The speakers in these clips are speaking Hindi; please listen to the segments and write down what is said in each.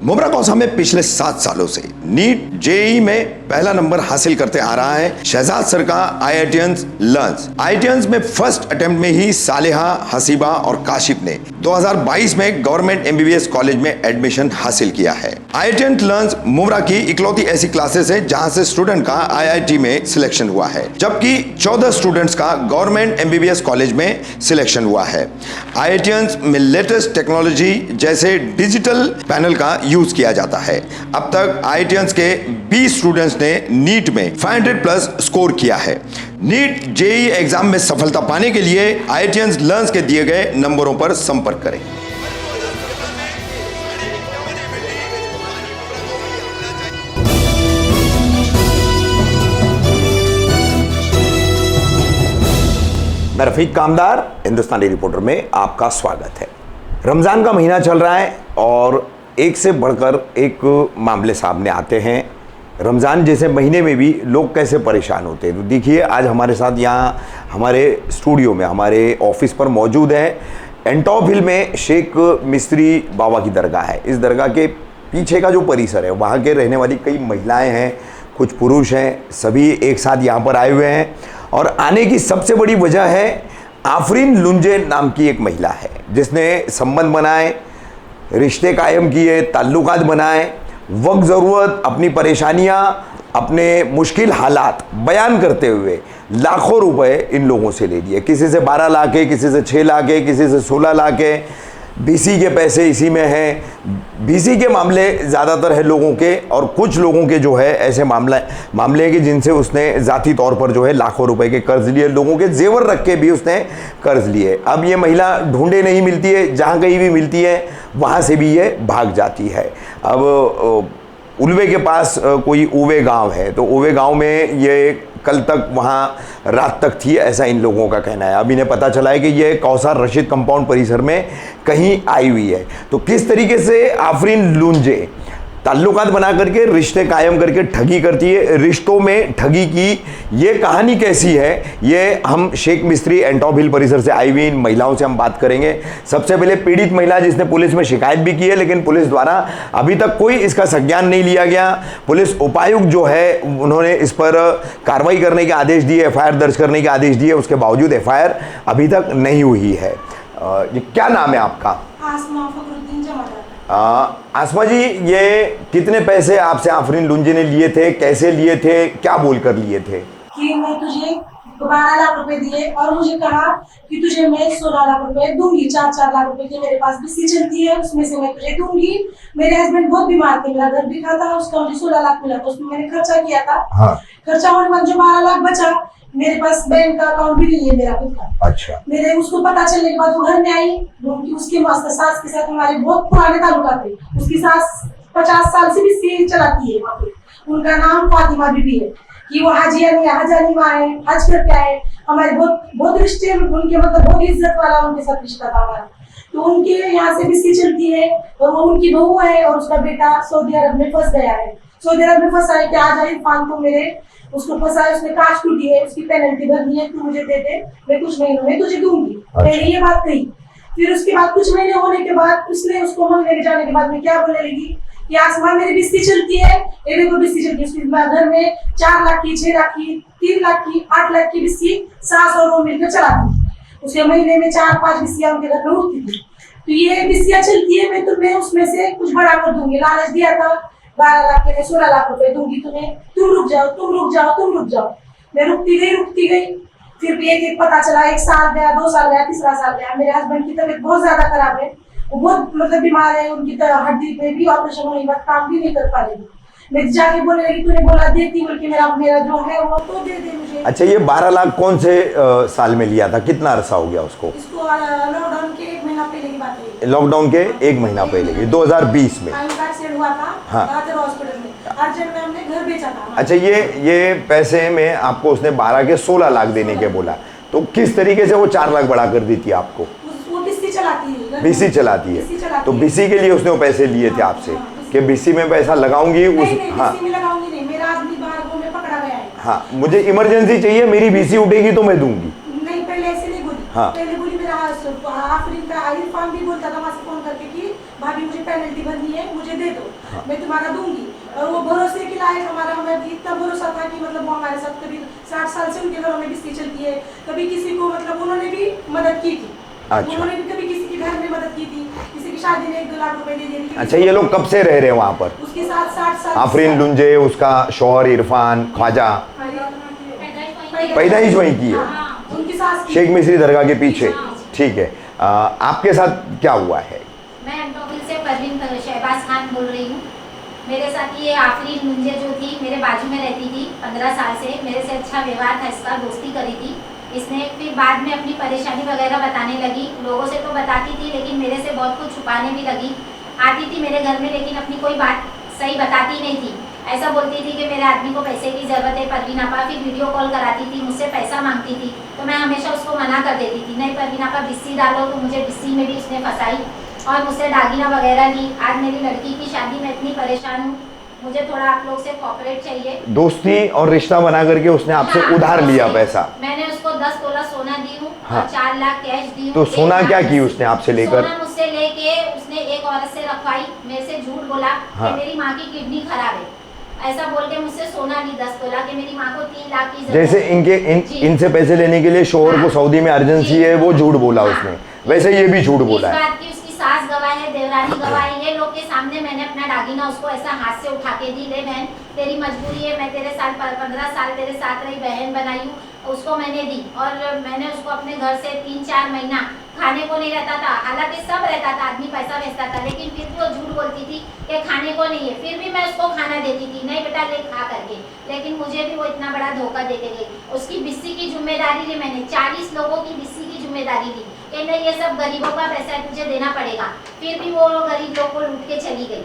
मुमरा कौसा में पिछले 7 सालों से नीट जेईई में पहला नंबर हासिल करते आ रहा है शहजाद सर का IITians लर्न्स। IITians में फर्स्ट अटेम्प्ट में ही सालेहा, हसीबा और काशिफ ने 2022 में गवर्नमेंट MBBS कॉलेज में एडमिशन हासिल किया है। IITians लर्न्स मुमरा की इकलौती ऐसी क्लासेस है जहां से स्टूडेंट का IIT में सिलेक्शन हुआ है, जबकि 14 स्टूडेंट्स का गवर्नमेंट MBBS कॉलेज में सिलेक्शन हुआ है। IITians में लेटेस्ट टेक्नोलॉजी जैसे डिजिटल पैनल का यूज किया जाता है। अब तक IITians के 20 स्टूडेंट्स ने नीट में 500 प्लस स्कोर किया है। नीट जेईई एग्जाम में सफलता पाने के लिए IITians लर्न्स के दिए गए नंबरों पर संपर्क करें। मैं रफीक कामदार, हिंदुस्तानी रिपोर्टर में आपका स्वागत है। रमज़ान का महीना चल रहा है और एक से बढ़कर एक मामले सामने आते हैं। रमज़ान जैसे महीने में भी लोग कैसे परेशान होते हैं, तो देखिए आज हमारे साथ यहाँ हमारे स्टूडियो में, हमारे ऑफिस पर मौजूद है एंटॉप हिल में शेख मिस्त्री बाबा की दरगाह है। इस दरगाह के पीछे का जो परिसर है वहाँ के रहने वाली कई महिलाएं हैं, कुछ पुरुष हैं, सभी एक साथ यहाँ पर आए हुए हैं। और आने की सबसे बड़ी वजह है आफरीन लुंजे नाम की एक महिला है जिसने संबंध बनाए, रिश्ते कायम किए, ताल्लुकात बनाए, वक्त ज़रूरत अपनी परेशानियां, अपने मुश्किल हालात बयान करते हुए लाखों रुपए इन लोगों से ले लिए। किसी से 12 लाख के, किसी से 6 लाख के, किसी से 16 लाख के। BC के पैसे इसी में हैं। BC के मामले ज़्यादातर है लोगों के, और कुछ लोगों के जो है ऐसे मामले हैं कि जिनसे उसने ज़ाती तौर पर जो है लाखों रुपए के कर्ज लिए, लोगों के जेवर रख के भी उसने कर्ज लिए। अब ये महिला ढूंढे नहीं मिलती है, जहाँ कहीं भी मिलती है वहाँ से भी ये भाग जाती है। अब उल्वे के पास कोई उवे गांव है, तो उवे गांव में ये कल तक वहाँ रात तक थी, ऐसा इन लोगों का कहना है। अब इन्हें पता चला है कि ये कौसार रशीद कंपाउंड परिसर में कहीं आई हुई है। तो किस तरीके से आफरीन लुंजे ताल्लुकात बना करके, रिश्ते कायम करके ठगी करती है, रिश्तों में ठगी की ये कहानी कैसी है, ये हम शेख मिस्त्री एंटॉप हिल परिसर से आई हुई इन महिलाओं से हम बात करेंगे। सबसे पहले पीड़ित महिला जिसने पुलिस में शिकायत भी की है, लेकिन पुलिस द्वारा अभी तक कोई इसका संज्ञान नहीं लिया गया। पुलिस उपायुक्त जो है उन्होंने इस पर कार्रवाई करने के आदेश दिए, FIR दर्ज करने के आदेश दिए, उसके बावजूद FIR अभी तक नहीं हुई है। ये क्या नाम है आपका? आसमा जी, ये कितने पैसे आपसे आफरीन लुंजे ने लिए थे, कैसे लिए थे, क्या बोलकर लिए थे? कि मैं तुझे 12 लाख रुपए दिए और मुझे कहा कि तुझे मैं 16 लाख रुपए दूंगी। 4-4 लाख रुपए की मेरे पास BC चलती है, उसमें से मैं तुझे दूंगी। मेरे हस्बैंड बहुत बीमार थे, मेरा घर भी था, उसका मुझे 16 लाख मिला था, उसमें मैंने खर्चा किया था। हाँ। खर्चा होने के बाद जो 12 लाख बचा, मेरे पास बैंक का अकाउंट भी नहीं है मेरा खुद का। अच्छा। मेरे उसको पता चलने के बाद वो घर में आई, उसकी सास के साथ हमारे बहुत पुराने ताल्लुकात थे। उसकी सास 50 साल से BC चलाती है वहाँ पे। उनका नाम फातिमा बीबी है, कि वो हाजानी माँ है, हज करके आए। हमारे बहुत रिश्ते उनके, मतलब बहुत इज्जत वाला उनके साथ रिश्ता था हमारा। तो उनके यहाँ से BC चलती है और वो उनकी बहू है और उसका बेटा सऊदी अरब में फंस गया है। सऊदी अरब में फंसा है कि आ जाए फान तो मेरे उसको फंसा है, उसने काश टूटी है, उसकी पेनल्टी भरनी है, तू मुझे दे दे, मैं कुछ महीनों में तुझे दूंगी। मैंने ये बात कही। फिर उसके बाद कुछ महीने होने के बाद उसने उसको मन लेके जाने के बाद में क्या बोलने लगी कि आसमा मेरी BC चलती है, मेरे को BC चलती है। उसके घर में 4 लाख की, 6 लाख की, 3 लाख की, 8 लाख की BC सास और वो मिलकर चलाती। उसके महीने में 4-5 BC उनके घर में उठती थी। तो ये BC चलती है, मैं उसमें से कुछ बड़ा कर दूंगी। लालच दिया था 12 लाख के, मैं 16 लाख रुपए दूंगी तुम्हें, तुम रुक जाओ। मैं रुकती गई। फिर भी एक पता चला, 1 साल गया, 2 साल गया, तीसरा साल गया। मेरे हस्बैंड की तबीयत बहुत ज्यादा खराब है, वो बहुत मतलब बीमार है, उनकी हड्डी पे भी ऑपरेशन होने के बाद काम भी नहीं कर पा रही। मैं जाके बोलने लगी, तूने बोला देती, बोल के मेरा जो है वो तो दे दे मुझे। अच्छा, ये 12 लाख कौन से साल में लिया था, कितना अरसा हो गया उसको? इसको लॉकडाउन के 1 महीना पहले की बात है। लॉकडाउन के 1 महीना पहले की, 2020 में। हुआ था। हाँ। हॉस्पिटल में अर्जेंट में हमने घर बेचा था। अच्छा, ये पैसे में आपको उसने 12 के 16 लाख देने के बोला, तो किस तरीके से वो 4 लाख बढ़ा कर दी थी आपको? वो BC चलाती है। BC चलाती है, तो BC के लिए उसने वो पैसे लिए थे आपसे कि BC में पैसा लगाऊंगी उस। हाँ, BC में लगाऊंगी नहीं, मेरा आदमी बाहर में पकड़ा गया है। हाँ, मुझे इमरजेंसी चाहिए, मेरी BC उठेगी तो मैं दूंगी। नहीं, पहले ऐसे नहीं बोली। हाँ। पहले बोली मेरा आफरीन का आरिफ फार्म भी बोलता था वहां से फोन करके कि भाभी मुझे पेनल्टी भरनी है, मुझे दे दो, मैं तुम्हारा दूंगी। और वो भरोसे के लायक हमारा, हमें भी इतना भरोसा था कि मतलब वो हमारे साथ कभी 60 साल से उनके घरों में बिस्ती चलती है, कभी किसी को मतलब उन्होंने भी मदद की थी। अच्छा। उन्होंने भी कभी किसी के घर में मदद की थी, किसी की शादी में 1-2 लाख रुपए दे दिए थे। अच्छा, ये लोग कब से रह रहे हैं वहाँ पर? उसके साथ 60 साल आफरीन लुंजे, उसका शौहर इरफान ख्वाजा, पैदाइश वहीं की है, उनकी सास की। शेख मिस्री दरगाह के पीछे। ठीक है, आपके साथ क्या हुआ है? मैं एंटोविल से परवीन शहबाज खान बोल रही हूँ। मेरे साथ ये आफरीन लुंजे जो थी, मेरे बाजू में रहती थी 15 साल से। मेरे से अच्छा व्यवहार था इसका, दोस्ती करी थी इसने। फिर बाद में अपनी परेशानी वगैरह बताने लगी। लोगों से तो बताती थी, लेकिन मेरे से बहुत कुछ छुपाने भी लगी। आती थी मेरे घर में, लेकिन अपनी कोई बात सही बताती नहीं थी। ऐसा बोलती थी कि मेरे आदमी को पैसे की ज़रूरत है परवीन आपा। फिर वीडियो कॉल कराती थी, मुझसे पैसा मांगती थी, तो मैं हमेशा उसको मना कर देती थी, नहीं परवीन आपा बिस्सी डालो। तो मुझे बिस्सी में भी उसने फंसाई और मुझसे दागिना वगैरह ली। आज मेरी लड़की की शादी में इतनी परेशान हूँ, मुझे थोड़ा आप लोग से कोऑपरेट चाहिए। दोस्ती और रिश्ता बना करके उसने आपसे उधार लिया पैसा? मैंने उसको 10 तोला सोना दी हूँ हाँ। और 4 लाख कैश दी हूँ। तो सोना क्या की उसने आपसे लेकर? सोना मुझसे लेके उसने एक औरत से रखवाई, मेरे से झूठ बोला हाँ। कि मेरी माँ की किडनी खराब है। ऐसा बोल के मुझसे सोना ली 10 तोला कि मेरी माँ को 3 लाख की जरूरत जैसे है। इनसे पैसे लेने के लिए शोहर को सऊदी में अर्जेंसी है, वो झूठ बोला उसने, वैसे ये भी झूठ बोला इस है। बात की उसकी सास गवाह है, देवरानी गवाह है। ये लोग के सामने मैंने अपना दागिना उसको ऐसा हाथ से उठा के दी, ले बहन तेरी मजबूरी है, मैं तेरे साथ 15 साल तेरे साथ रही, बहन बनाई हूँ, उसको मैंने दी। और मैंने उसको अपने घर से 3-4 महीना खाने को नहीं रहता था, हालांकि सब रहता था, आदमी पैसा भेजता था, लेकिन फिर भी वो झूठ बोलती थी कि खाने को नहीं है। फिर भी मैं उसको खाना देती थी, नहीं बेटा ले खा करके, लेकिन मुझे भी वो इतना बड़ा धोखा देके गई। उसकी बिस्सी की जिम्मेदारी ली मैंने, 40 लोगों की बिस्सी की जिम्मेदारी ली कि नहीं ये सब गरीबों का पैसा है, तुझे देना पड़ेगा। फिर भी वो गरीब लोग को लूट के चली गई।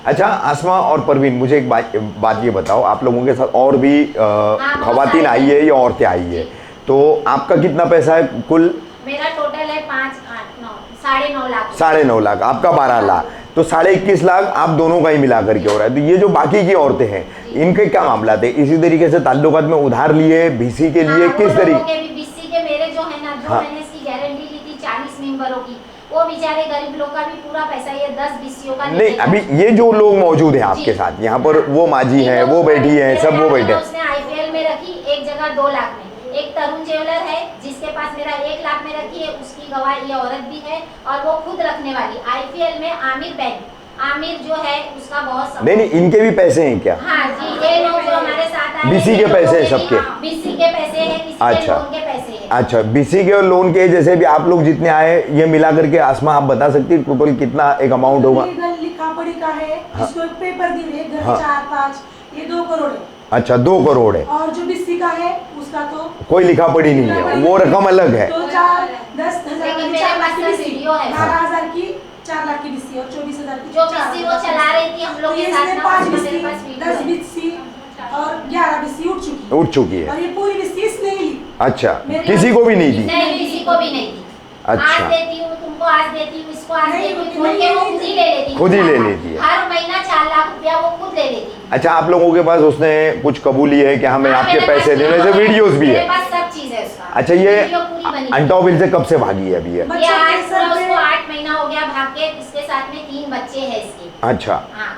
अच्छा आसमा और परवीन, मुझे एक बात ये बताओ, आप लोगों के साथ और भी खवातीन आई है या औरतें आई है, तो आपका कितना पैसा है कुल? मेरा टोटल है 5, 8, 9, 9.5 लाख। 9.5 लाख, आपका 12 लाख, तो 21.5 लाख आप दोनों का ही मिला करके हो रहा है। तो ये जो बाकी की औरतें हैं, इनके क्या मामला थे? इसी तरीके से ताल्लुकात में उधार लिए, बीसी के लिए, किस तरीके? बीसी के मेरे जो है ना, जो मैंने इसकी गारंटी ली थी 40 मेंबरों की, वो बेचारे गरीब लोग का भी पूरा पैसा ये 10 बीसीओ का नहीं, अभी ये जो लोग मौजूद हैं आपके साथ यहाँ पर, वो माजी हैं, वो बैठी हैं, सब वो बैठे हैं। उसने आईपीएल में रखी एक जगह 2 लाख में। एक तरुण ज्वेलर है जिसके पास मेरा 1 लाख में रखी है, उसकी गवाह ये औरत भी है और वो खुद रखने वाली। आईपीएल में आमिर बैंक, आमिर जो है उसका बहुत सब। नहीं, इनके भी पैसे हैं क्या? हाँ जी, ये लोग जो हमारे साथ आए बीसी के पैसे हैं सबके? बीसी के पैसे हैं, किसी के लोन के पैसे हैं। अच्छा, बीसी के और लोन के, जैसे भी आप लोग जितने आए, ये मिला करके आसमा आप बता सकती है टोटल कितना एक अमाउंट होगा? लिखा पढ़ी का है, जिसको एक पेपर दी है घर हाँ। 4-5, ये 2 करोड़ है। अच्छा, 2 करोड़ है। और जो बिस्सी का है उसका तो कोई लिखा पढ़ी नहीं है, वो रकम अलग है। तो 4-10,000 लेकिन मेरे पास तो वीडियो है। 12,000 की 4 लाख की बिस्सी और 24,000 की जो बिस्सी वो चला रही थी हम लोग के साथ ना, 5 उसमें बिस्सी, मेरे पास वीडियो 10 है। बिस्सी और 11 बिस्सी उठ चुकी है। है। और ये पूरी बिस्सी इसने ही ली। अच्छा, मेरे किसी को भी नहीं दी? नहीं, किसी को भी नहीं दी। अच्छा। आज देती हूँ तुमको, आज देती हूँ इसको, आज नहीं, देती हूँ, नहीं, बोल के वो नहीं, खुद ही ले लेती। खुद ही ले लेती है। हर महीना 4 लाख रुपया वो खुद ले लेती। अच्छा, आप लोगों के पास उसने कुछ कबूली है कि हमें हाँ, आपके मेरे पैसे पास देने से? वीडियो वीडियोस भी मेरे है? पास सब चीज है उसका। अच्छा, ये वीडियो पूरी बनी है। अंटॉबिल से कब से भागी है अभी ये? ये बच्चों आज के सर उसको पे- 8 महीना हो गया भाग के। इसके साथ में 3 बच्चे हैं इसके। अच्छा, हाँ,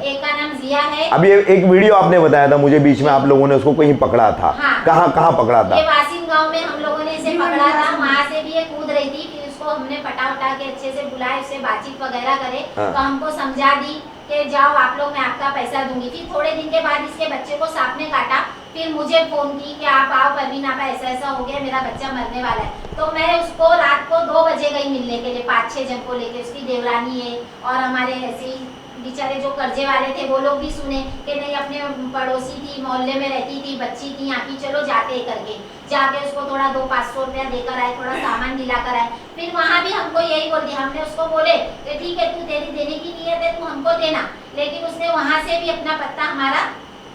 एक का नाम जिया है। अभी एक वीडियो आपने बताया था मुझे बीच में, आप लोगों ने उसको कहीं पकड़ा था। हाँ। कहाँ पकड़ा था? ये वासिन गांव में हम लोगों ने इसे पकड़ा था, वहाँ से भी ये कूद रही थी। फिर उसको हमने पटा उठा के अच्छे से बुलाए, उससे बातचीत वगैरह करे, हाँ। तो हमको समझा दी कि जाओ आप लोग, मैं आपका पैसा दूंगी। फिर थोड़े दिन के बाद इसके बच्चे को सांप ने काटा। फिर मुझे फोन की कि आप आओ परवीन आपा, ऐसा हो गया, मेरा बच्चा मरने वाला है। तो मैं उसको रात को 2 बजे गई मिलने के लिए, 5-6 जन को लेके। उसकी देवरानी है और हमारे ऐसे ही बेचारे जो कर्जे वाले थे वो लोग भी सुने कि नहीं, अपने पड़ोसी थी, मोहल्ले में रहती थी, बच्ची थी यहाँ की, चलो जाते करके जाके उसको थोड़ा 200-500 रुपया देकर आए, थोड़ा सामान दिलाकर आए। फिर वहाँ भी हमको यही बोल दिया, हमने उसको बोले कि ठीक है, तू तेरी देने की नीयत है, तू हमको देना। लेकिन उसने वहाँ से भी अपना पत्ता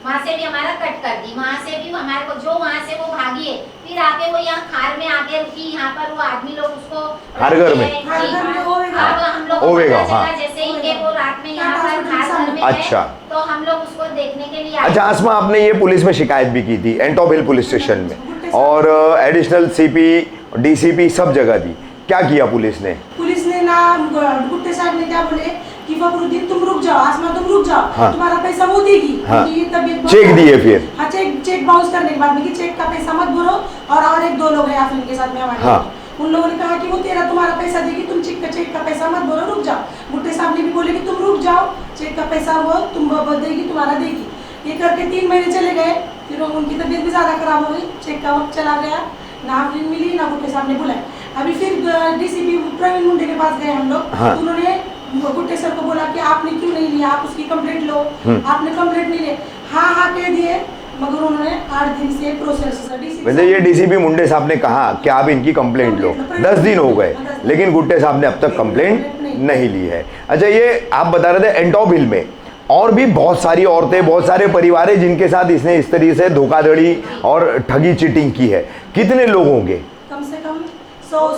वहाँ से भी हमारा कट कर दी। वहाँ से भी हमारे को, जो वहाँ से वो भागी है, फिर आके वो यहाँ खार में आके रुकी। यहाँ पर वो आदमी लोग उसको खारघर में? खारघर में ओवेगा। अब हम लोग को ओवेगा, पता हाँ। चला जैसे ही कि वो रात में यहाँ पर खारघर में अच्छा। है, तो हम लोग उसको देखने के लिए आए। अच्छा आसमा, आपने ये पुलिस में शिकायत भी की थी, एंटॉबिल पुलिस स्टेशन में, और एडिशनल सीपी, डीसीपी सब जगह दी, क्या किया पुलिस ने? पुलिस ने ना गुट्टे साहब ने क्या बोले कि फखरुद्दीन तुम रुक जाओ, आसमा तुम रुक जाओ, हाँ। तुम्हारा पैसा वो देगी। हाँ। ये तबीयत चेक दिए फिर? हाँ, चेक बाउंस करने के बाद में कि चेक का पैसा मत भरो, और एक दो लोग हैं आफरीन के साथ में हमारे। हाँ। उन लोगों ने कहा कि वो तुम्हारा पैसा देगी, तुम चेक का पैसा मत भरो, रुक जाओ। गुट्टे साहब ने भी बोले कि तुम रुक जाओ, चेक का पैसा वो तुम देगी, तुम्हारा देगी। ये करके 3 महीने चले गए, फिर उनकी तबीयत भी ज्यादा खराब हो गई, चेक का वक्त चला गया, ना आफरीन मिली ना गुट्टे साहब ने बुलाया। अभी फिर डीसीपी प्रवीण मुंडे के पास गए हम लोग। हाँ। उन्होंने गुट्टे सर को बोला कि आपने क्यों नहीं लिया, आप उसकी कंप्लेंट लो। आपने कंप्लेंट नहीं ले, हाँ कह दिए, मगर उन्होंने 8 दिन से प्रोसेस वैसे ये डीसीपी मुंडे साहब ने कहा कि आप इनकी कंप्लेंट लो, 10 दिन हो गए, लेकिन गुट्टे साहब ने अब तक कंप्लेंट नहीं ली है। अच्छा, ये आप बता रहे थे एंटॉप हिल में और भी बहुत सारी औरतें, बहुत सारे परिवार हैं जिनके साथ इसने इस तरीके से धोखाधड़ी और ठगी चीटिंग की है। कितने लोग होंगे? कम से कम 100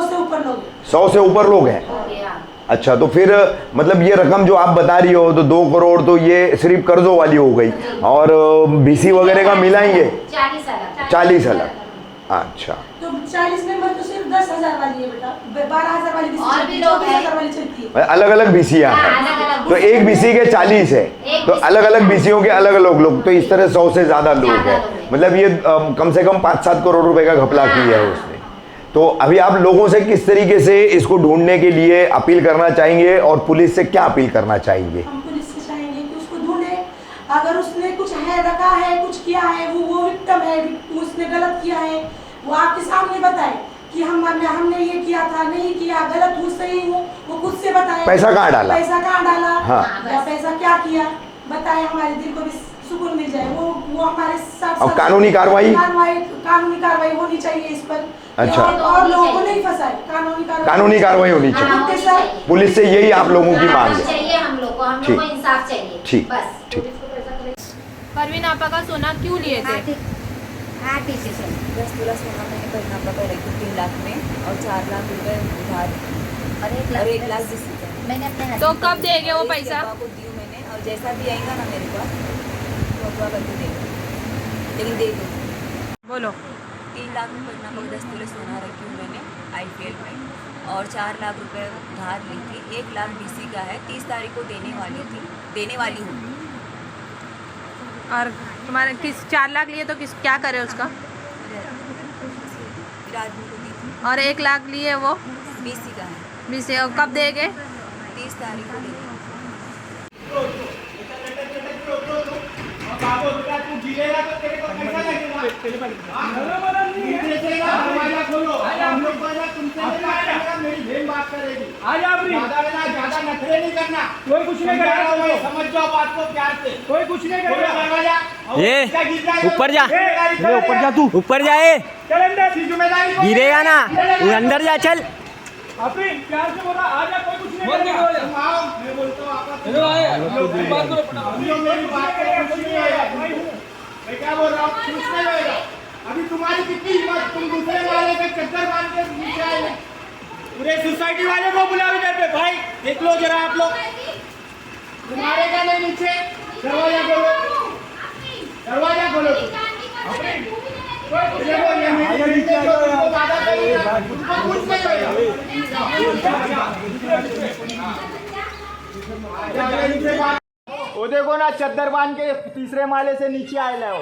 से ऊपर लोग। 100 से ऊपर लोग हैं। अच्छा, तो फिर मतलब ये रकम जो आप बता रही हो तो 2 करोड़ तो ये सिर्फ कर्जों वाली हो गई, और बीसी वगैरह का मिलाएंगे 40 अलग। अच्छा, तो 40 मेंबर तो सिर्फ 10,000 वाली है बेटा, 12,000 वाली बीसी और भी लोग हैं। वाली चलती है। अलग अलग बीसियाँ हैं, तो एक बीसी के 40 है, तो अलग अलग बीसियों के अलग अलग लोग, तो इस तरह 100 से ज़्यादा लोग हैं। मतलब ये कम से कम 5-7 करोड़ रुपए का घपला किया है उसने। तो अभी आप लोगों से किस तरीके से इसको ढूंढने के लिए अपील करना चाहेंगे, और पुलिस से क्या अपील करना चाहेंगे? हम पुलिस से चाहेंगे कि उसको ढूंढे, अगर उसने कुछ है रखा है, कुछ किया है, वो विक्टिम है, उसने गलत किया है, वो आपके सामने बताए कि हमने ये किया था, नहीं किया, गलत हूँ सही हूँ, वो खुद से बताए। पैसा कहाँ डाला? हाँ। या पैसा क्या किया बताए, हमारे दिल को भी सुकून मिल जाए। वो हमारे साथ और कानूनी कार्रवाई होनी चाहिए इस पर। अच्छा। और लोगों को नहीं फंसाए, कानूनी कार्रवाई होनी चाहिए। पुलिस से यही आप लोगों की मांग है? चाहिए हम लोग को इंसाफ चाहिए। ठीक, बस ठीक। परवीन आपा का सोना क्यों लिए थे? 10 तोला सोना मैंने परवीन आपा का रखी 3 लाख में, और 4 लाख रुपए उधार, और 1 लाख मैंने तो कब देंगे वो पैसा? को दी मैंने, और जैसा भी आएगा ना मेरे पास तो अगवा करके देगा, लेकिन दे दो। बोलो। 3 लाख में परवीन आपा को 10 तोले सोना रखी हूँ मैंने IPL में, और 4 लाख रुपए उधार ली थी। 1 लाख BC का है, 30 तारीख को देने वाली हूँ। और तुम्हारे 4 लाख लिए तो क्या करे उसका? फिर आदमी को दी थी। और 1 लाख लिए वो BC का है, 20 से, और कब देंगे? 30 तारीख को देंगे। ज्यादा नखरे नहीं करना, कोई कुछ नहीं करेगा, समझ जाओ बात को प्यार से, कोई कुछ नहीं करेगा। ये ऊपर जा, ऊपर जा, तू ऊपर जाए, गिरेगा ना, तू अंदर जा, चल। आफरीन प्यार से बोला, आजा, कोई कुछ नहीं करेगा। मैं बोलता हूँ मैं क्या बोल रहा हूँ, कुछ नहीं होगा। अभी तुम्हारी कितनी हिम्मत, तुम दूसरे वाले के चक्कर बांध के नीचे आए। पूरे सोसाइटी वाले को बुलाओ इधर पे, भाई देख लो जरा आप लोग, तुम्हारे क्या नहीं नीचे, दरवाजा खोलो, दरवाजा खोलो। वो देखो ना, चद्दर बांध के तीसरे माले से नीचे आए हो।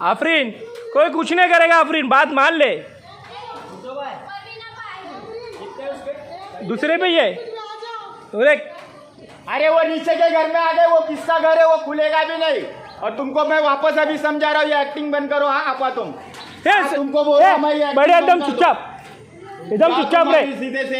आफरीन कोई कुछ नहीं करेगा, आफरीन बात मान ले। दूसरे पे ये अरे वो नीचे के घर में आ गए, वो किसका घर है, वो खुलेगा भी नहीं। और तुमको मैं वापस अभी समझा रहा हूँ, ये एक्टिंग बंद करो। हाँ आपा तुमको बोल रहा मैं बढ़िया, एकदम चुपचाप, एकदम चुपचाप रहे। सीधे से